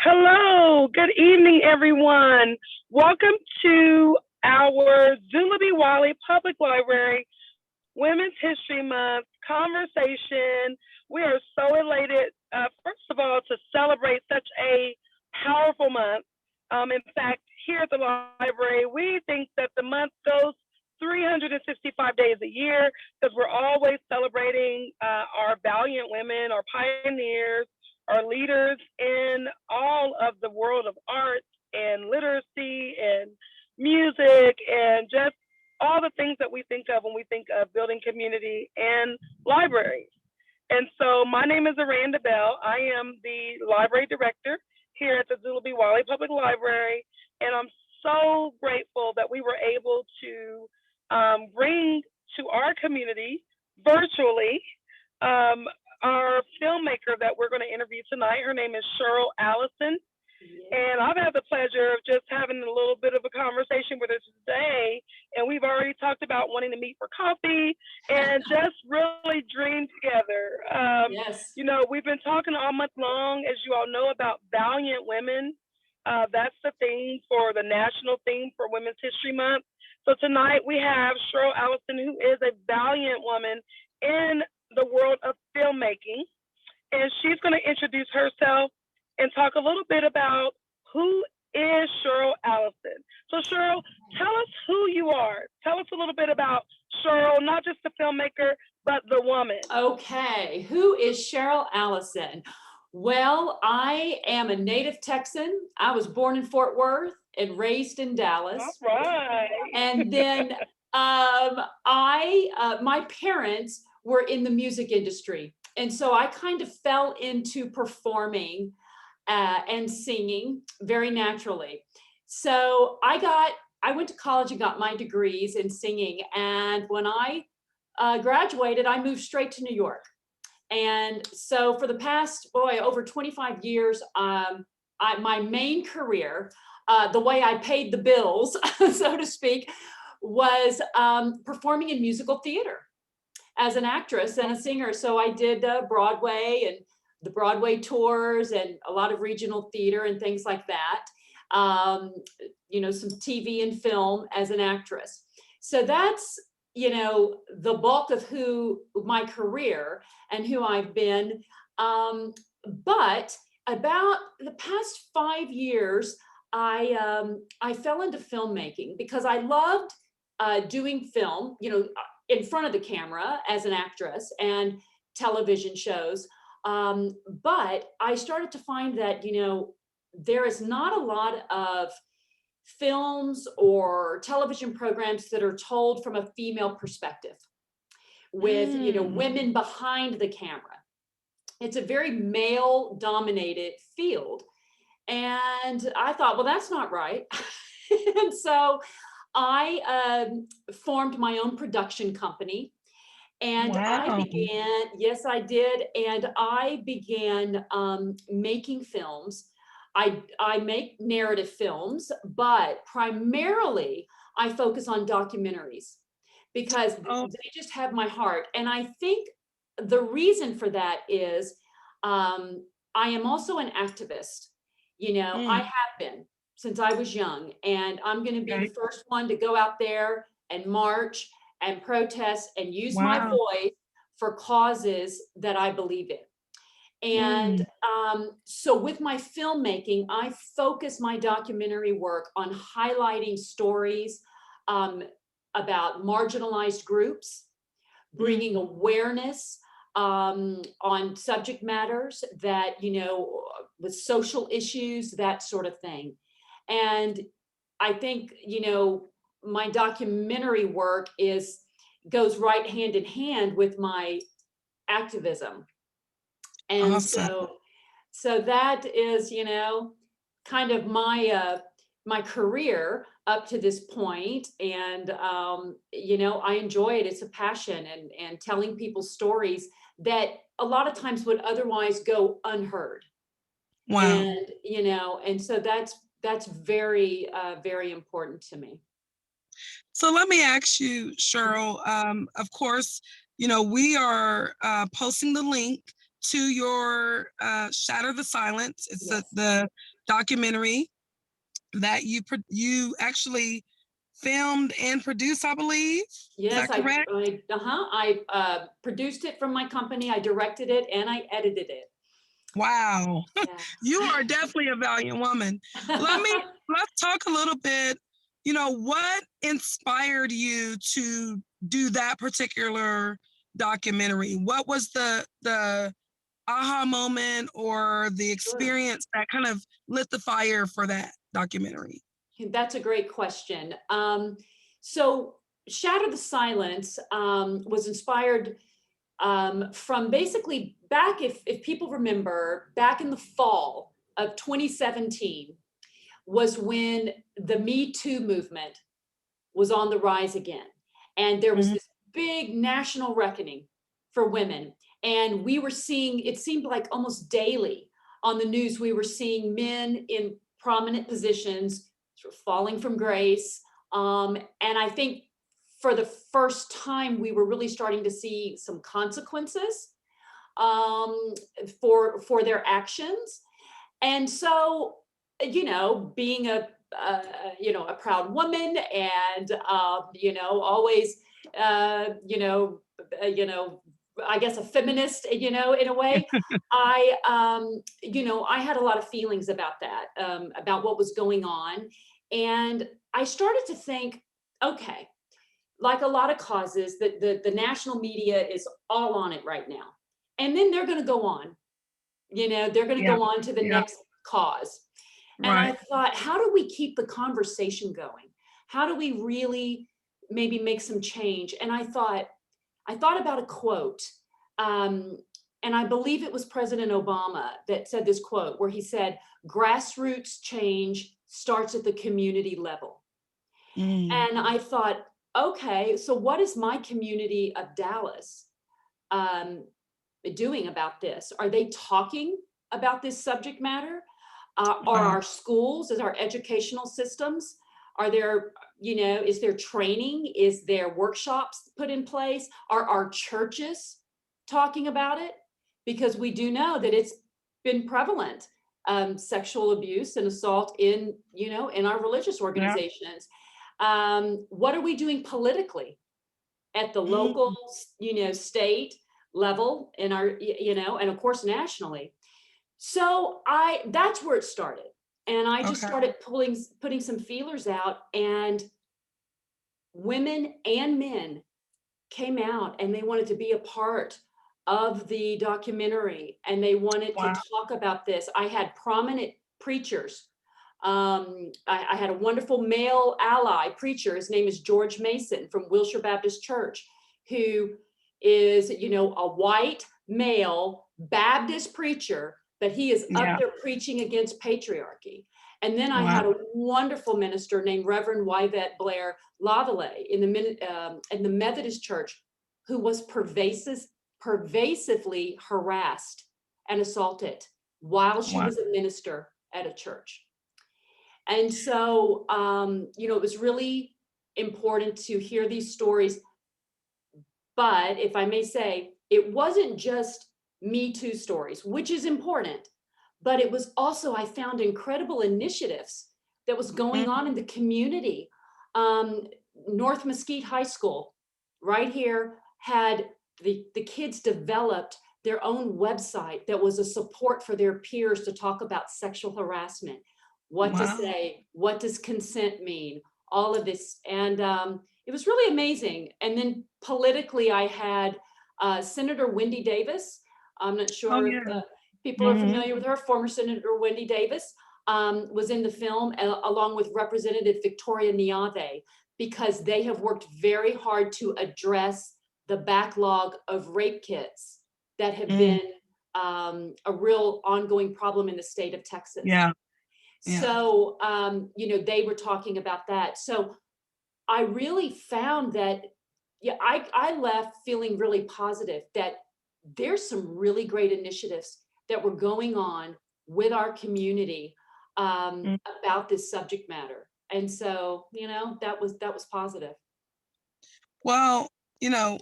Hello, good evening, everyone. Welcome to our Zula B. Wiley Public Library Women's History Month conversation. We are so elated, first of all, to celebrate such a powerful month. In fact, here at the library, we think that the month goes 365 days a year because we're always celebrating our valiant women, our pioneers, our leaders in all of the world of art and literacy and music and just all the things that we think of when we think of building community and libraries. And so my name is Aranda Bell. I am the library director here at the Zula B. Wiley Public Library, and I'm so grateful that we were able to bring to our community virtually um, our filmmaker that we're going to interview tonight. Her name is Cheryl Allison. And I've had the pleasure of just having a little bit of a conversation with her today. And we've already talked about wanting to meet for coffee and just really dream together. Yes. You know, we've been talking all month long, as you all know, about valiant women. That's the theme for the national theme for Women's History Month. So tonight we have Cheryl Allison, who is a valiant woman in the world of filmmaking. And she's going to introduce herself and talk a little bit about who is Cheryl Allison. So Cheryl, tell us who you are. Tell us a little bit about Cheryl, not just the filmmaker, but the woman. Okay, who is Cheryl Allison? Well, I am a native Texan. I was born in Fort Worth and raised in Dallas. All right. And then my parents were in the music industry. And so I kind of fell into performing and singing very naturally. So I went to college and got my degrees in singing. And when I graduated, I moved straight to New York. And so for the past, over 25 years, my main career, the way I paid the bills, so to speak, was performing in musical theater as an actress and a singer. So I did Broadway and the Broadway tours and a lot of regional theater and things like that. Some TV and film as an actress. So that's, the bulk of who my career and who I've been. But about the past 5 years, I fell into filmmaking because I loved doing film, in front of the camera as an actress and television shows. But I started to find that, there is not a lot of films or television programs that are told from a female perspective with, women behind the camera. It's a very male dominated field. And I thought, well, that's not right. And so I formed my own production company. And wow. yes, I did. And I began making films. I make narrative films, but primarily I focus on documentaries because they just have my heart. And I think the reason for that is I am also an activist. I have been since I was young, and I'm going to be the first one to go out there and march and protest and use my voice for causes that I believe in. And so with my filmmaking, I focus my documentary work on highlighting stories about marginalized groups, bringing awareness on subject matters that, with social issues, that sort of thing. And I think, my documentary work goes right hand in hand with my activism. And awesome. so that is, kind of my career up to this point. And, I enjoy it. It's a passion and telling people stories that a lot of times would otherwise go unheard. Wow. And, and so that's very, very important to me. So let me ask you, Cheryl, of course, we are posting the link to your Shatter the Silence. It's Yes. the documentary that you actually filmed and produced, I believe. Yes, Is that correct? I produced it from my company. I directed it and I edited it. Wow. Yeah. You are definitely a valiant woman. Let's talk a little bit, what inspired you to do that particular documentary? What was the aha moment or the Sure. experience that kind of lit the fire for that documentary? That's a great question. So Shatter the Silence was inspired from basically back, if people remember, back in the fall of 2017 was when the Me Too movement was on the rise again. And there was Mhm. this big national reckoning for women. And we were seeing, it seemed like almost daily on the news, we were seeing men in prominent positions sort of falling from grace. And I think for the first time, we were really starting to see some consequences for their actions. And so, being a proud woman and always I guess a feminist, in a way, I had a lot of feelings about that, about what was going on. And I started to think, okay, like a lot of causes, that the national media is all on it right now. And then they're going to go on, they're going to Yeah. go on to the Yeah. next cause. And I Right. thought, how do we keep the conversation going? How do we really maybe make some change? And I thought about a quote, and I believe it was President Obama that said this quote, where he said, "Grassroots change starts at the community level." Mm. And I thought, okay, so what is my community of Dallas um, doing about this? Are they talking about this subject matter? Are Wow. our schools, is our educational systems, are there, is there training? Is there workshops put in place? Are our churches talking about it? Because we do know that it's been prevalent, sexual abuse and assault in our religious Yeah. organizations. What are we doing politically at the local, Mm. state level, in our, and of course nationally? So that's where it started. And I just Okay. started putting some feelers out, and women and men came out and they wanted to be a part of the documentary and they wanted to Wow. talk about this. I had prominent preachers. I had a wonderful male ally preacher. His name is George Mason from Wilshire Baptist Church, who is, a white male Baptist preacher, but he is up Yeah. there preaching against patriarchy. And then I Wow. had a wonderful minister named Reverend Yvette Blair Lavallee in the Methodist Church, who was pervasively harassed and assaulted while she Wow. was a minister at a church. And so, it was really important to hear these stories. But if I may say, it wasn't just Me Too stories, which is important, but it was also, I found incredible initiatives that was going Mm. on in the community. North Mesquite High School, right here, had the kids developed their own website that was a support for their peers to talk about sexual harassment, what to Wow. say, what does consent mean, all of this. And it was really amazing. And then politically, I had Senator Wendy Davis. I'm not Oh, sure if yeah. people are Hmm. familiar with her. Former Senator Wendy Davis was in the film, along with Representative Victoria Niave, because they have worked very hard to address the backlog of rape kits that have Mm. been a real ongoing problem in the state of Texas. Yeah. Yeah. So, they were talking about that. So I really found that, yeah, I left feeling really positive that there's some really great initiatives that were going on with our community Mm. about this subject matter. And so, that was positive. Well, you know,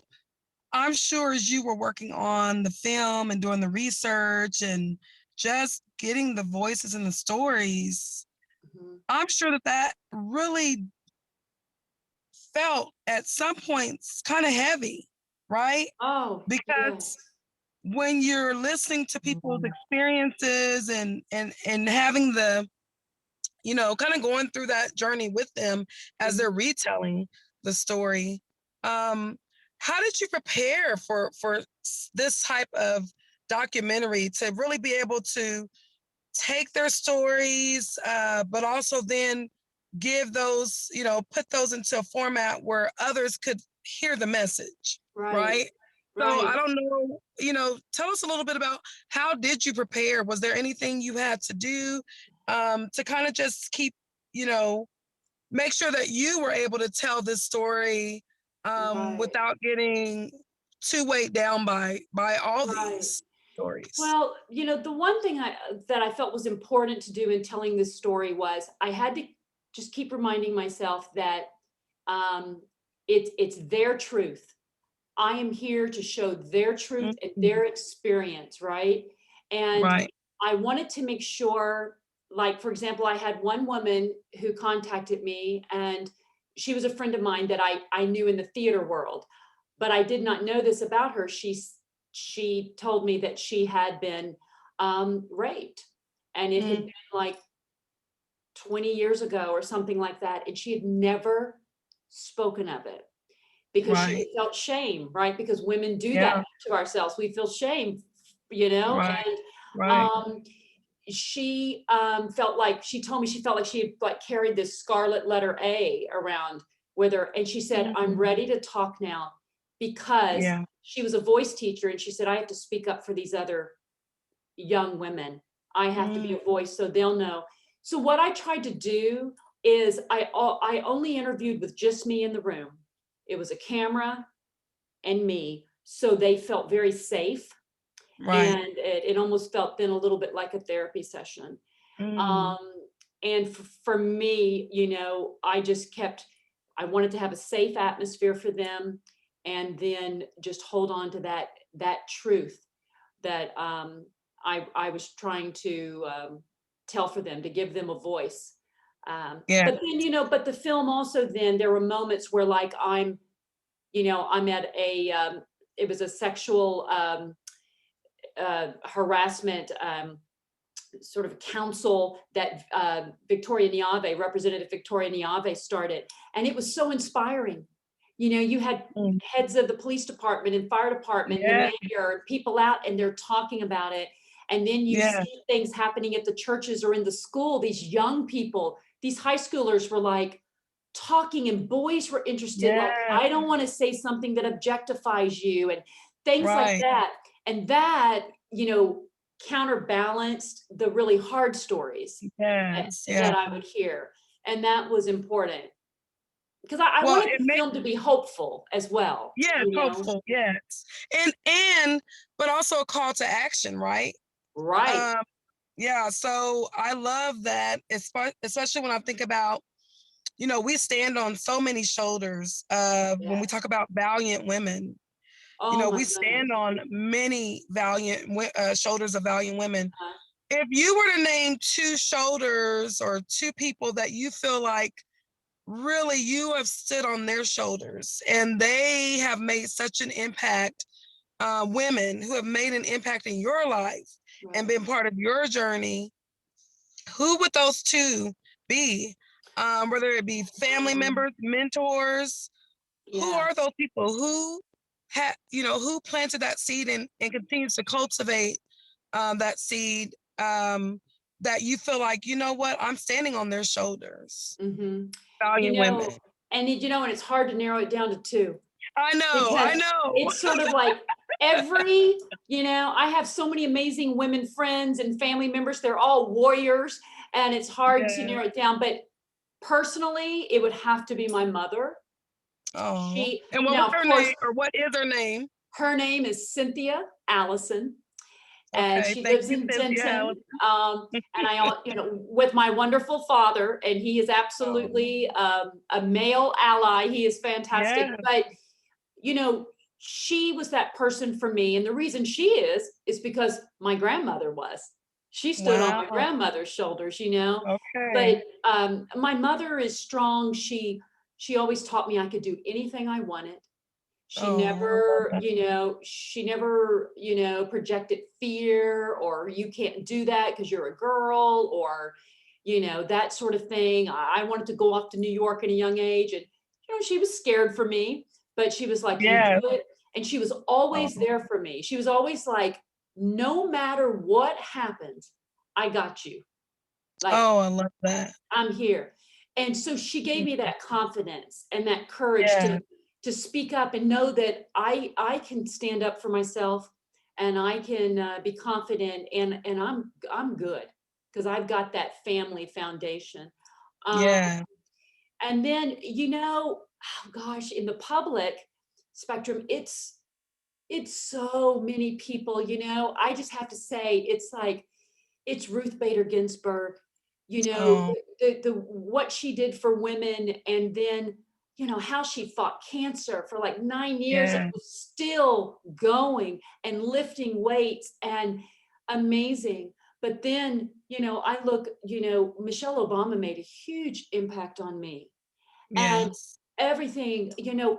I'm sure as you were working on the film and doing the research and just getting the voices and the stories, Mhm. I'm sure that that really felt at some points kind of heavy, right? Oh, Because yes. when you're listening to people's experiences and having the, kind of going through that journey with them as Mhm. they're retelling the story, um, how did you prepare for this type of documentary to really be able to take their stories, but also then give those, put those into a format where others could hear the message, Right. right? So I Right. don't know, tell us a little bit about how did you prepare? Was there anything you had to do to kind of just keep, you know, make sure that you were able to tell this story Right. without getting too weighed down by all Right. these stories? Well, the one thing that I felt was important to do in telling this story was I had to just keep reminding myself that um, it's their truth. I am here to show their truth and Mhm. their experience, right? And Right. I wanted to make sure, like, for example, I had one woman who contacted me, and she was a friend of mine that I knew in the theater world, but I did not know this about her. She told me that she had been raped, and it had Mm, been like 20 years ago or something like that, and she had never spoken of it because she right. had felt shame, right? Because women do that Yeah. to ourselves. We feel shame, Right. and Right. um, she felt like she told me she felt like she had like carried this scarlet letter A around with her, and she said, "I'm Mhm. ready to talk now," because Yeah. she was a voice teacher, and she said, "I have to speak up for these other young women. I have to be Mm, a voice so they'll know." So what I tried to do is I only interviewed with just me in the room. It was a camera and me, so they felt very safe, right. and it almost felt then a little bit like a therapy session. Mm, Um, and for me, I wanted to have a safe atmosphere for them, and then just hold on to that truth that I was trying to tell for them, to give them a voice. yeah. But then, but the film also, then there were moments where like I'm at it was a sexual harassment sort of council that Victoria Niave, Representative Victoria Niave started. And it was so inspiring. You had Mm, heads of the police department and fire department, and the yeah. mayor, and people out, and they're talking about it. And then you Yeah. see things happening at the churches or in the school. These young people, these high schoolers were like talking, and boys were interested, like, Yeah. I don't want to say something that objectifies you, and things like Right. that. And that, counterbalanced the really hard stories that, Yes. Yeah. that I would hear. And that was important because I Well, wanted it the makes film to be hopeful as well, yes, hopeful. Yes. And but also a call to action, right? Right. Um, yeah. So I love that, especially when I think about, we stand on so many shoulders when we talk Yes. about valiant women. Oh my We goodness. stand on many valiant shoulders of valiant women. Uh, If you were to name two shoulders or two people that you feel like really you have stood on their shoulders and they have made such an impact, women who have made an impact in your life and right. been part of your journey, who would those two be? Whether it be family Um, members, mentors, who are yes. those people who who planted that seed and continues to cultivate that seed, that you feel like, you know what, I'm standing on their shoulders. hmm You Valiant know, women. and it's hard to narrow it down to two. I know, Because I know. it's sort of like I have so many amazing women friends and family members. They're all warriors, and it's hard to Yeah. narrow it down. But personally, it would have to be my mother. Oh. She, And what was now, of her course, name, or what is her name? her name is Cynthia Allison, and Okay, she thank lives you, in Cynthia Denton. Allison. And with my wonderful father, and he is Oh, absolutely a male ally. He is fantastic. yeah. But you know, she was that person for me. And the reason she is because my grandmother was. She stood on my Wow. grandmother's shoulders, you know. Okay. But my mother is strong. She always taught me I could do anything I wanted. She Oh, I love never, that. projected fear or you can't do that because you're a girl or, that sort of thing. I wanted to go off to New York at a young age and, she was scared for me, but she was like, you Yes. do it. And she was Oh, always there for me. She was always like, no matter what happens, I got you. Like, oh, I love that. I'm here. And so she gave me that confidence and that courage Yeah. to speak up and know that I can stand up for myself and I can be confident and I'm good because I've got that family foundation. Um, Yeah. and then, oh gosh, in the public spectrum, it's so many people, I just have to say, it's like, it's Ruth Bader Ginsburg, Oh, the what she did for women, and then, how she fought cancer for like 9 years and yeah. was still going and lifting weights and amazing. But then, I look, Michelle Obama made a huge impact on me. And Yes. everything,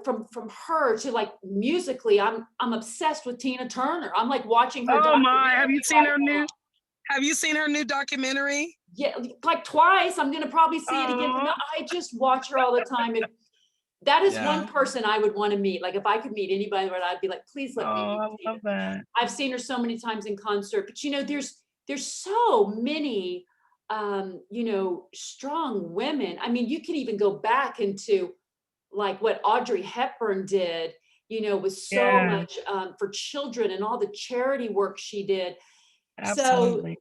from her to like musically, I'm obsessed with Tina Turner. I'm like watching her Oh my, documentary right now. have you seen her new documentary? Yeah, like twice. I'm gonna probably see it again. Oh, I just watch her all the time. And that is one yeah. person I would want to meet. Like if I could meet anybody, I'd be like, please let me Oh, meet I Tina. love that. I've seen her so many times in concert, but there's so many strong women. I mean, you can even go back into like what Audrey Hepburn did, with so Yeah, much for children and all the charity work she did. So, absolutely.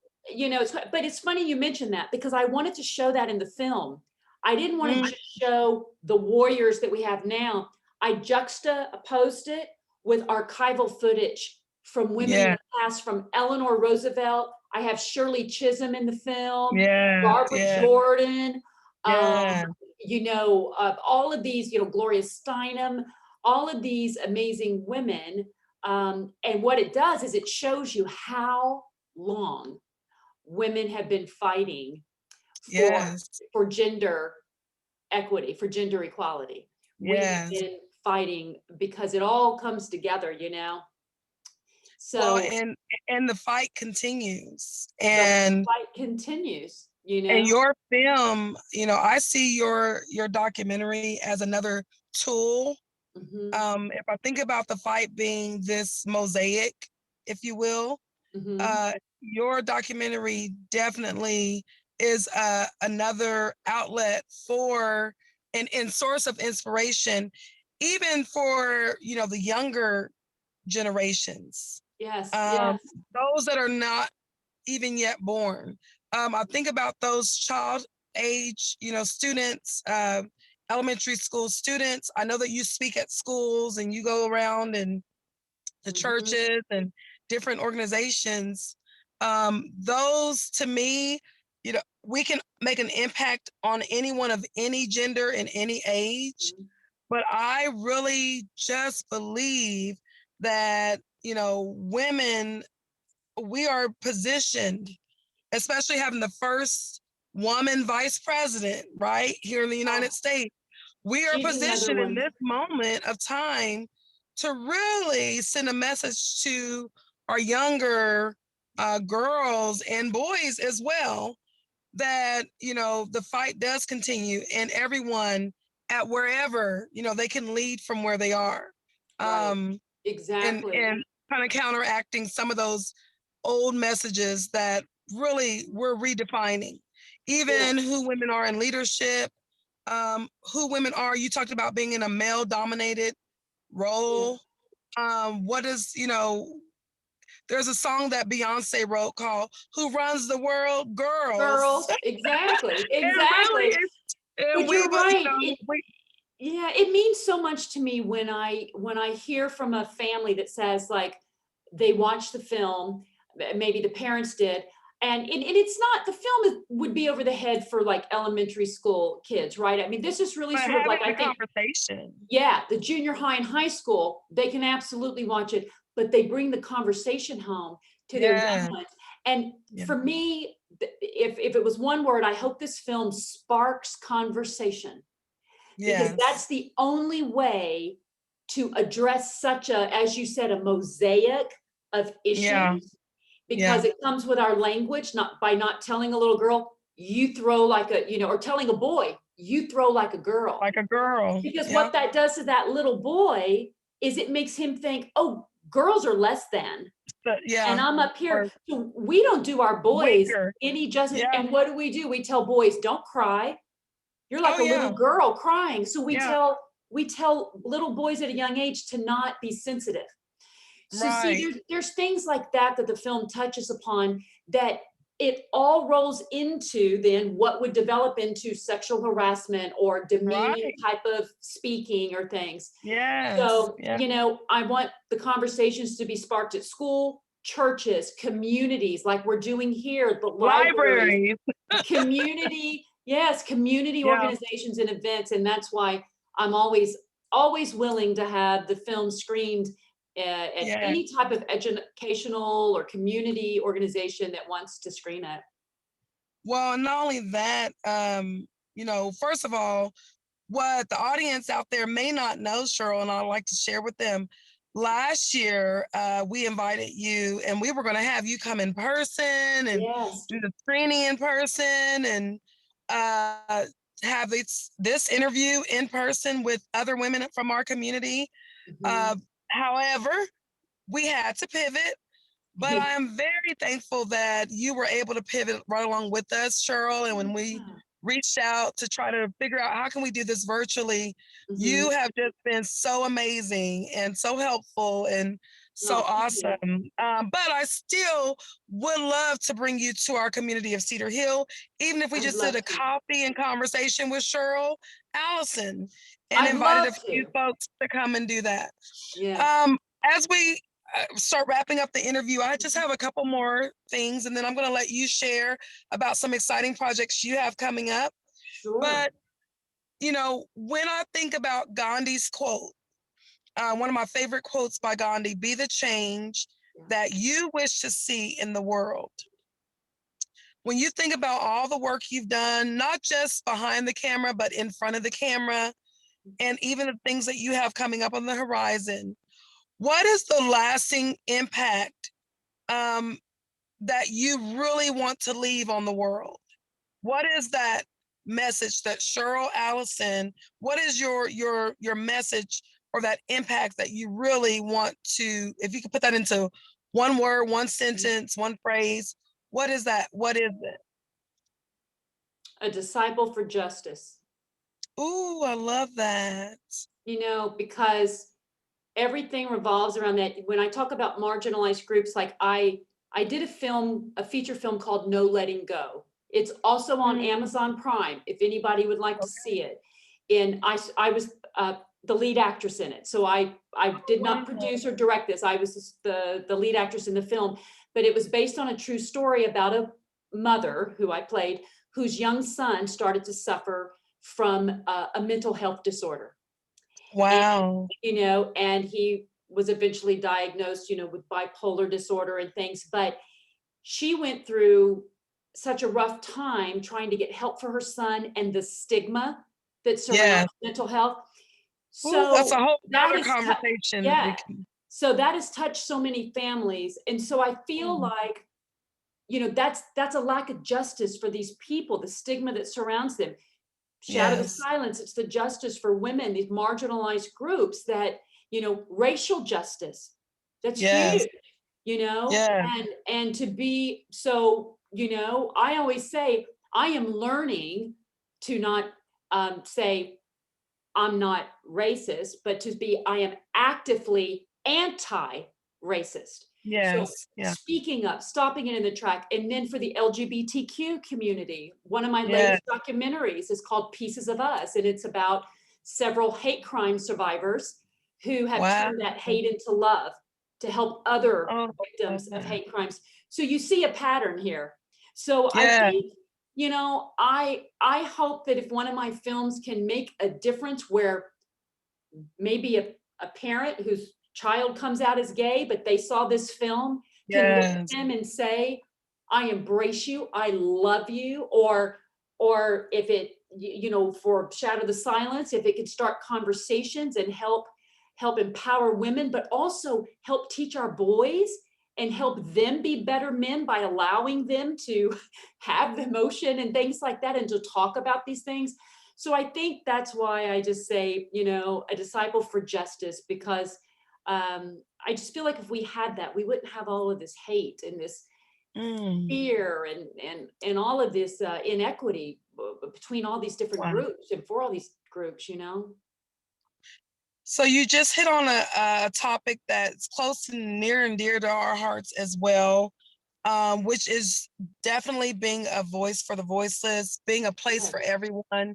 but it's funny you mentioned that because I wanted to show that in the film. I didn't want to Mm, just show the warriors that we have now. I juxtaposed it with archival footage from women in yeah, the past, from Eleanor Roosevelt. I have Shirley Chisholm in the film, yeah, Barbara yeah, Jordan, um, yeah, all of these, Gloria Steinem, all of these amazing women. And what it does is it shows you how long women have been fighting for yes, gender equity, for gender equality. We have yes. been fighting because it all comes together, Well, so and the fight continues. the fight continues, And your film, I see your documentary as another tool. hmm If I think about the fight being this mosaic, if you will, hmm uh, your documentary definitely is another outlet for and source of inspiration, even for the younger generations, yes, um, yes. those that are not even yet born. I think about those child age, students, elementary school students. I know that you speak at schools and you go around and the hmm churches and different organizations. Those to me, we can make an impact on anyone of any gender and any age. But I really just believe that, women, we are positioned, especially having the first woman vice president, right here in the Oh, United States. We are she's another positioned in one. this moment of time to really send a message to our younger girls and boys as well that the fight does continue and everyone at wherever they can lead from where they are, Right. um, Exactly. and kind of counteracting some of those old messages that really we're redefining, Yeah. even who women are in leadership, who women are. You talked about being in a male dominated Yeah. role. What is, there's a song that Beyonce wrote called Who Runs the World? Girls. Girls. Exactly. It really Exactly. is. And But we you're will, right. Yeah, it means so much to me when I hear from a family that says like they watched the film, maybe the parents did, and it's not, the film would be over the head for like elementary school kids, right? I mean, this is really But sort of like, having I the think, conversation. yeah, the junior high and high school, they can absolutely watch it, but they bring the conversation home to their Yeah. young ones. And Yeah. for me, if it was one word, I hope this film sparks conversation, because Yes. that's the only way to address such a, as you said, a mosaic of issues. Yeah. Because it comes with our language, not by not telling a little girl, you throw like a, or telling a boy, you throw like a girl. Like a girl. Because Yeah. what that does to that little boy is it makes him think, oh, girls are less than. But, yeah. And I'm up here. Or So we don't do our boys weaker. any justice. Yeah. And what do? We tell boys, don't cry. You're like Oh, a yeah. little girl crying. So we Yeah. tell little boys at a young age to not be sensitive. So Right. see, there's things like that the film touches upon, that it all rolls into then what would develop into sexual harassment or demeaning Right. type of speaking or things. Yes. So, Yeah. I want the conversations to be sparked at school, churches, communities, like we're doing here, the libraries, Libraries. community, yes, community Yeah. organizations and events. And that's why I'm always willing to have the film screened at Yeah. any type of educational or community organization that wants to screen it. Well, not only that, first of all, what the audience out there may not know, Cheryl, and I'd like to share with them. Last year, we invited you, and we were going to have you come in person and Yes. do the screening in person, and have this interview in person with other women from our community. Mhm. However, we had to pivot, but I am very thankful that you were able to pivot right along with us, Cheryl. And when we Yeah. reached out to try to figure out how can we do this virtually, Mhm. you have just been so amazing and so helpful and so Oh, thank you. awesome. But I still would love to bring you to our community of Cedar Hill, even if we I'd just love did a to. coffee and conversation with Cheryl Allison and I'd invited a love few to. folks to come and do that. Yes. As we start wrapping up the interview, I just have a couple more things, and then I'm going to let you share about some exciting projects you have coming up. Sure. But, when I think about Gandhi's quote, one of my favorite quotes by Gandhi, be the change that you wish to see in the world. When you think about all the work you've done, not just behind the camera, but in front of the camera, and even the things that you have coming up on the horizon, what is the lasting impact that you really want to leave on the world? What is that message that Cheryl Allison, what is your message or that impact that you really want to, if you could put that into one word, one sentence, one phrase, what is that? What is it? A disciple for justice. Ooh, I love that. Because everything revolves around that. When I talk about marginalized groups, like I did a feature film called No Letting Go. It's also on Amazon Prime, if anybody would like to see it. And I was the lead actress in it. So I did not produce or direct this. I was the lead actress in the film, but it was based on a true story about a mother who I played, whose young son started to suffer from a mental health disorder. Wow. And he was eventually diagnosed, with bipolar disorder and things. But she went through such a rough time trying to get help for her son and the stigma that surrounds mental health. So that's a whole that other is conversation. So that has touched so many families. And so I feel like, that's a lack of justice for these people, the stigma that surrounds them. Shatter the Silence, it's the justice for women, these marginalized groups, that, racial justice, that's huge, and to be, so, I always say, I am learning to not say I'm not racist, but to be, I am actively anti-racist. So speaking up, stopping it in the track. And then for the LGBTQ community, one of my latest documentaries is called Pieces of Us. And it's about several hate crime survivors who have turned that hate into love to help other victims of hate crimes. So you see a pattern here. So I Yeah. think, I hope that if one of my films can make a difference where maybe a parent whose child comes out as gay, but they saw this film, can look at Yes. them and say, I embrace you, I love you, or if it, for Shatter the Silence, if it could start conversations and help empower women, but also help teach our boys and help them be better men by allowing them to have the emotion and things like that and to talk about these things. So I think that's why I just say, a disciple for justice, because I just feel like if we had that, we wouldn't have all of this hate and this Mm. fear and all of this inequity between all these different Wow. groups and for all these groups, So you just hit on a topic that's close and near and dear to our hearts as well, which is definitely being a voice for the voiceless, being a place for everyone.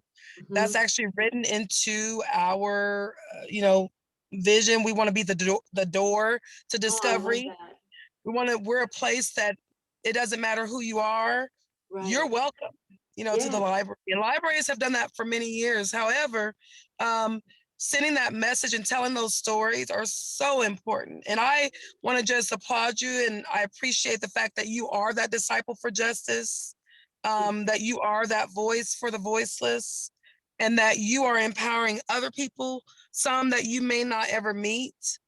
That's Mhm. actually written into our, vision. We want to be the door to Oh, I love discovery. that. We're a place that it doesn't matter who you are, you're Right. welcome, to the Yeah. library. And libraries have done that for many years. However, um, sending that message and telling those stories are so important. And I want to just applaud you, and I appreciate the fact that you are that disciple for justice, that you are that voice for the voiceless, and that you are empowering other people, some that you may not ever meet,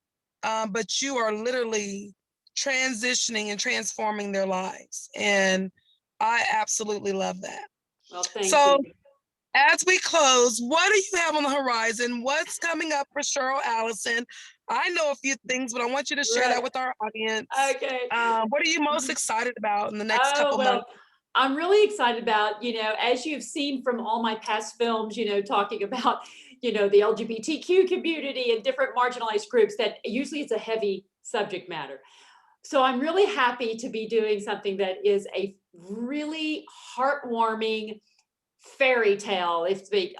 but you are literally transitioning and transforming their lives. And I absolutely love that. Well, thank So you. as we close, what do you have on the horizon? What's coming up for Cheryl Allison? I know a few things, but I want you to share that Right. with our audience. Okay. What are you most excited about in the next Oh, couple well, months? I'm really excited about, as you've seen from all my past films, talking about, the LGBTQ community and different marginalized groups, that usually it's a heavy subject matter. So I'm really happy to be doing something that is a really heartwarming fairy tale, if speak.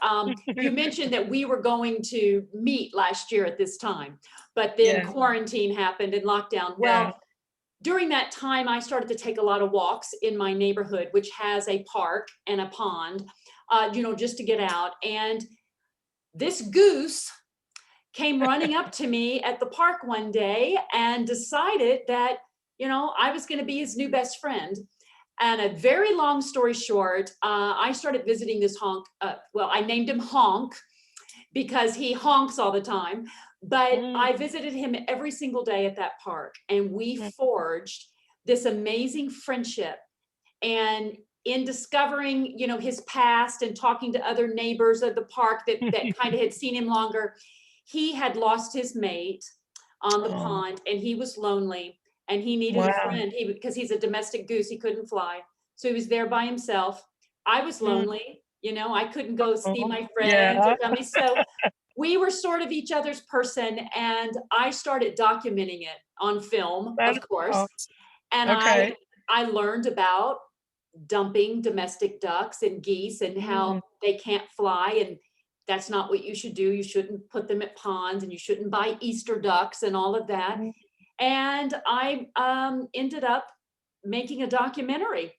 You mentioned that we were going to meet last year at this time, but then Yeah, quarantine happened and lockdown. yeah. Well, during that time, I started to take a lot of walks in my neighborhood, which has a park and a pond, just to get out. And this goose came running up to me at the park one day and decided that, I was going to be his new best friend. And a very long story short, I started visiting this honk. I named him Honk because he honks all the time. But Mm, I visited him every single day at that park, and we mm, forged this amazing friendship. And in discovering, his past and talking to other neighbors of the park that kind of had seen him longer, he had lost his mate on the oh, pond, and he was lonely, and he needed a wow. friend. Because he's a domestic goose, he couldn't fly, so he was there by himself. I was Mm, lonely, I couldn't go see oh, my friends yeah, or family, so we were sort of each other's person, and I started documenting it on film, that of is course. awesome. And Okay. I learned about dumping domestic ducks and geese and how Mm, they can't fly, and that's not what you should do. You shouldn't put them at ponds, and you shouldn't buy Easter ducks and all of that. mm, And I ended up making a documentary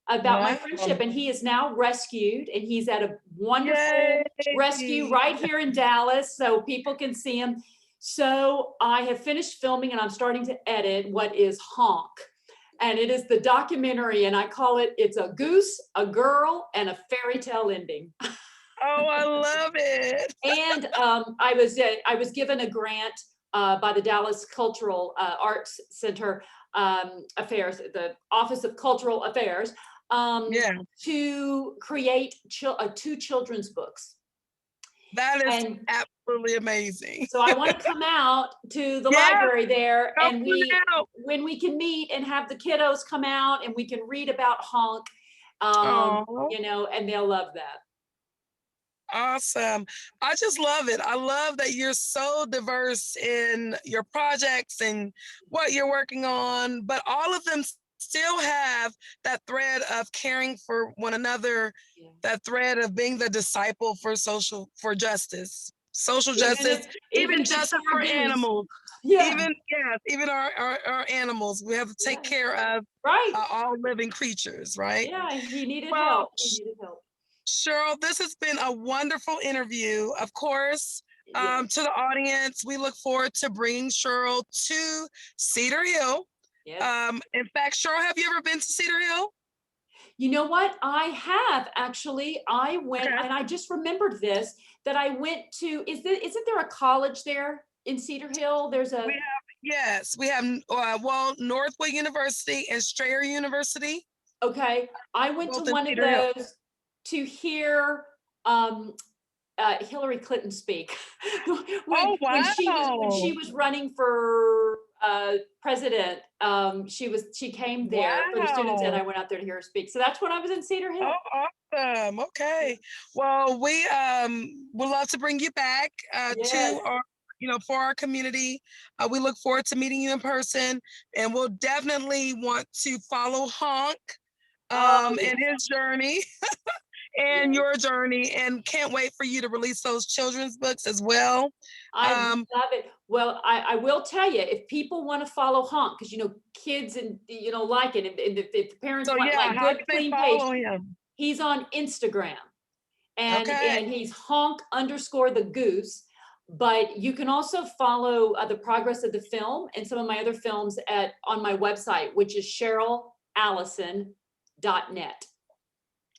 about my wow. friendship, and he is now rescued, and he's at a wonderful rescue Yay. right here in Dallas, so people can see him. So I have finished filming, and I'm starting to edit what is Honk, and it is the documentary, and I call it "It's a Goose, a Girl, and a Fairy Tale Ending." Oh, I love it. And I was given a grant by the Dallas Cultural Arts Center Affairs, the Office of Cultural Affairs, Yeah, to create two children's books. that is And absolutely amazing. so I want to come out to the Yeah, library there, come and on out. when we can meet and have the kiddos come out and we can read about Honk, Oh, and they'll love that. awesome. I just love it. I love that you're so diverse in your projects and what you're working on, but all of them still have that thread of caring for one another, Yeah. that thread of being the disciple for justice. social Even justice, if even it's justice our for goose. animals. Yeah, Even, yes, even our animals. We have to take Yeah. care of right. all living creatures, right? Yeah, he needed Well, help. He needed help. Cheryl, this has been a wonderful interview. Of course, Yes, to the audience, we look forward to bringing Cheryl to Cedar Hill. yes. In fact, Cheryl, have you ever been to Cedar Hill? You know what? I have actually. I went, Okay. and I just remembered this, that I went to, isn't there a college there in Cedar Hill? There's a, We have, yes, we have, Northwood University and Strayer University. okay. I went to Both in one of Cedar Hill. those to hear Hillary Clinton speak Oh, when she wow. was running for president. She came there for the students, and Wow. I went out there to hear her speak. So that's when I was in Cedar Oh, Hill. awesome. Okay. Well, we would love to bring you back Yes. to our, for our community. We look forward to meeting you in person, and we'll definitely want to follow Honk Oh and yes, his journey and yes. your journey, and can't wait for you to release those children's books as well. I Um, love it. Well, I will tell you, if people want to follow Honk, because kids and like it, and if the parents so want yeah, like how good, can they clean page, follow him? he's on Instagram, and Okay. he's honk_the goose. But you can also follow the progress of the film and some of my other films on my website, which is SherylAllison.net.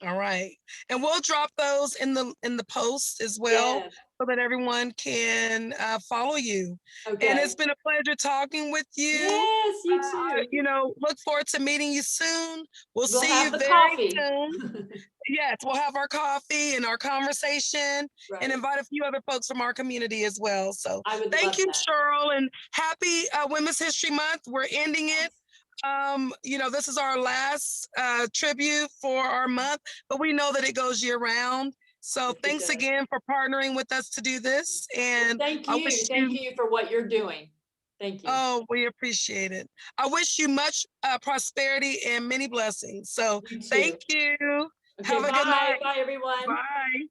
All right. And we'll drop those in the post as well Yes. so that everyone can follow you. And Okay. it's been a pleasure talking with you. Yes, you too. Look forward to meeting you soon. We'll We'll see you have the very coffee. soon. Yes, we'll have our coffee and our conversation and Right. invite a few other folks from our community as well. So I would thank love you, that. Cheryl, and happy Women's History Month. We're ending it. This is our last tribute for our month, but we know that it goes year round. So Yes, it thanks does. again for partnering with us to do this. And Thank I you. wish Thank you, you for what you're doing. Thank you. oh, we appreciate it. I wish you much prosperity and many blessings. So You too. thank you. Okay, Have a good bye. night. Bye, everyone. Bye.